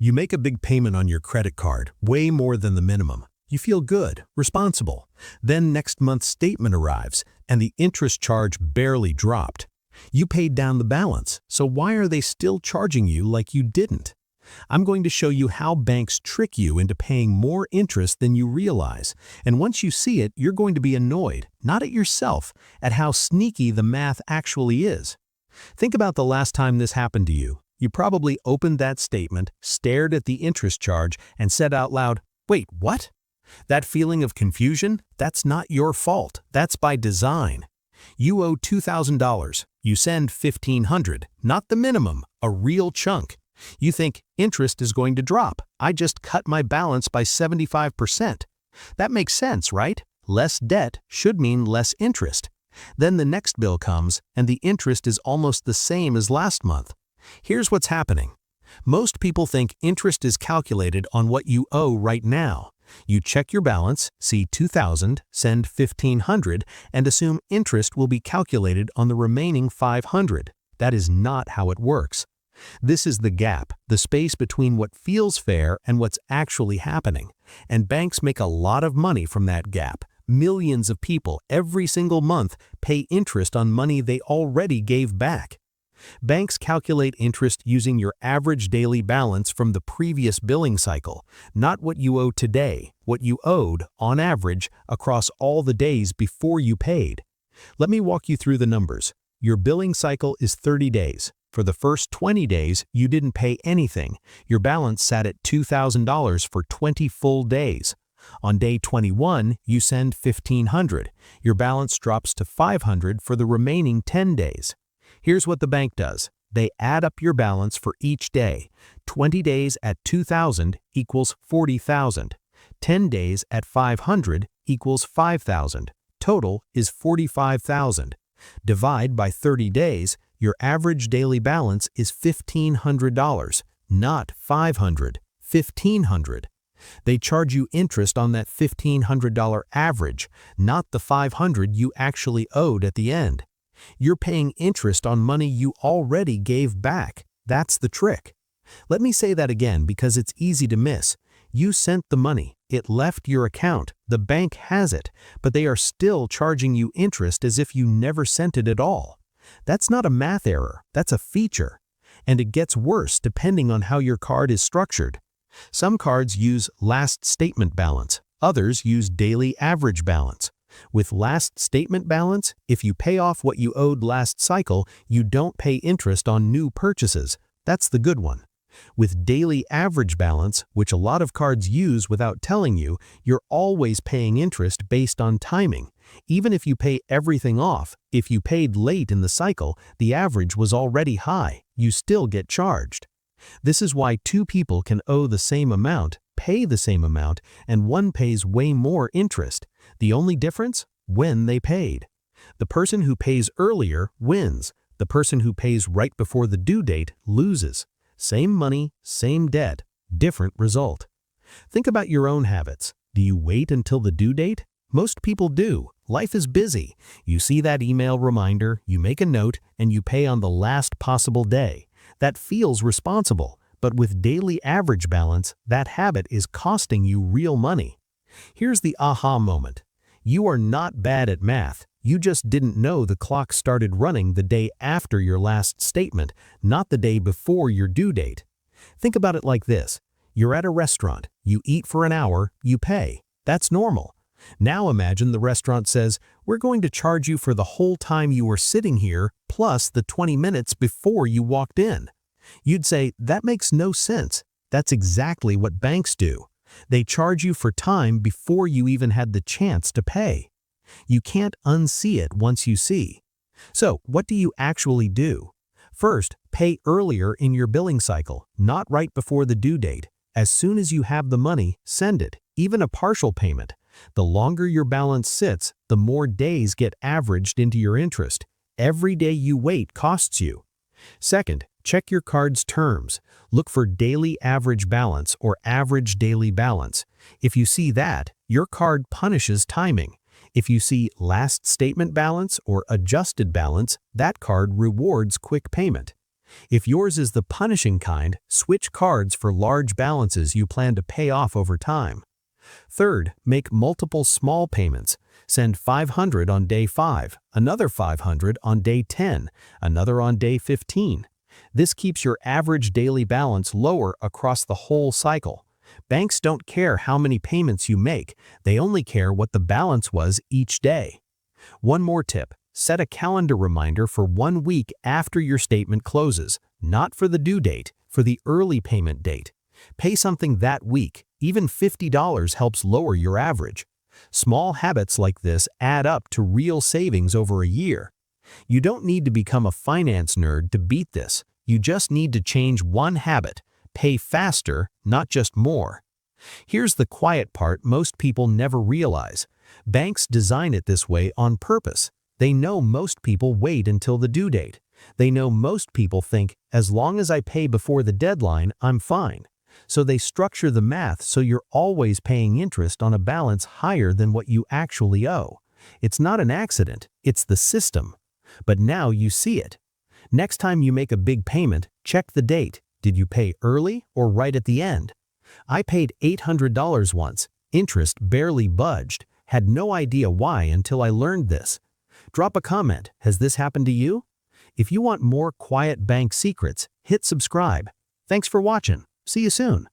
You make a big payment on your credit card, way more than the minimum. You feel good, responsible. Then next month's statement arrives, and the interest charge barely dropped. You paid down the balance, so why are they still charging you like you didn't? I'm going to show you how banks trick you into paying more interest than you realize. And once you see it, you're going to be annoyed, not at yourself, at how sneaky the math actually is. Think about the last time this happened to you. You probably opened that statement, stared at the interest charge, and said out loud, "Wait, what?" That feeling of confusion, that's not your fault. That's by design. You owe $2,000. You send $1,500, not the minimum, a real chunk. You think interest is going to drop. I just cut my balance by 75%. That makes sense, right? Less debt should mean less interest. Then the next bill comes, and the interest is almost the same as last month. Here's what's happening. Most people think interest is calculated on what you owe right now. You check your balance, see $2,000, send $1,500, and assume interest will be calculated on the remaining $500. That is not how it works. This is the gap, the space between what feels fair and what's actually happening. And banks make a lot of money from that gap. Millions of people every single month pay interest on money they already gave back. Banks calculate interest using your average daily balance from the previous billing cycle, not what you owe today, what you owed, on average, across all the days before you paid. Let me walk you through the numbers. Your billing cycle is 30 days. For the first 20 days, you didn't pay anything. Your balance sat at $2,000 for 20 full days. On day 21, you send $1,500. Your balance drops to $500 for the remaining 10 days. Here's what the bank does. They add up your balance for each day. 20 days at $2,000 equals $40,000. 10 days at $500 equals $5,000. Total is $45,000. Divide by 30 days, your average daily balance is $1,500, not $500, $1,500. They charge you interest on that $1,500 average, not the $500 you actually owed at the end. You're paying interest on money you already gave back. That's the trick. Let me say that again because it's easy to miss. You sent the money. It left your account. The bank has it, but they are still charging you interest as if you never sent it at all. That's not a math error. That's a feature. And it gets worse depending on how your card is structured. Some cards use last statement balance. Others use daily average balance. With last statement balance, if you pay off what you owed last cycle, you don't pay interest on new purchases. That's the good one. With daily average balance, which a lot of cards use without telling you, you're always paying interest based on timing. Even if you pay everything off, if you paid late in the cycle, the average was already high. You still get charged. This is why two people can owe the same amount, pay the same amount, and one pays way more interest. The only difference? When they paid. The person who pays earlier wins. The person who pays right before the due date loses. Same money, same debt, different result. Think about your own habits. Do you wait until the due date? Most people do. Life is busy. You see that email reminder, you make a note, and you pay on the last possible day. That feels responsible, but with daily average balance, that habit is costing you real money. Here's the aha moment. You are not bad at math. You just didn't know the clock started running the day after your last statement, not the day before your due date. Think about it like this. You're at a restaurant. You eat for an hour. You pay. That's normal. Now imagine the restaurant says, "We're going to charge you for the whole time you were sitting here, plus the 20 minutes before you walked in." You'd say, "That makes no sense." That's exactly what banks do. They charge you for time before you even had the chance to pay. You can't unsee it once you see. So, what do you actually do? First, pay earlier in your billing cycle, not right before the due date. As soon as you have the money, send it, even a partial payment. The longer your balance sits, the more days get averaged into your interest. Every day you wait costs you. Second, check your card's terms. Look for daily average balance or average daily balance. If you see that, your card punishes timing. If you see last statement balance or adjusted balance, that card rewards quick payment. If yours is the punishing kind, switch cards for large balances you plan to pay off over time. Third, make multiple small payments. Send $500 on day 5, another $500 on day 10, another on day 15. This keeps your average daily balance lower across the whole cycle. Banks don't care how many payments you make, they only care what the balance was each day. One more tip, set a calendar reminder for 1 week after your statement closes, not for the due date, for the early payment date. Pay something that week, even $50 helps lower your average. Small habits like this add up to real savings over a year. You don't need to become a finance nerd to beat this, you just need to change one habit, pay faster, not just more. Here's the quiet part most people never realize. Banks design it this way on purpose. They know most people wait until the due date. They know most people think, as long as I pay before the deadline, I'm fine. So they structure the math so you're always paying interest on a balance higher than what you actually owe. It's not an accident, it's the system. But now you see it. Next time you make a big payment, check the date. Did you pay early or right at the end? I paid $800 once. Interest barely budged. Had no idea why until I learned this. Drop a comment. Has this happened to you? If you want more quiet bank secrets, hit subscribe. Thanks for watching. See you soon.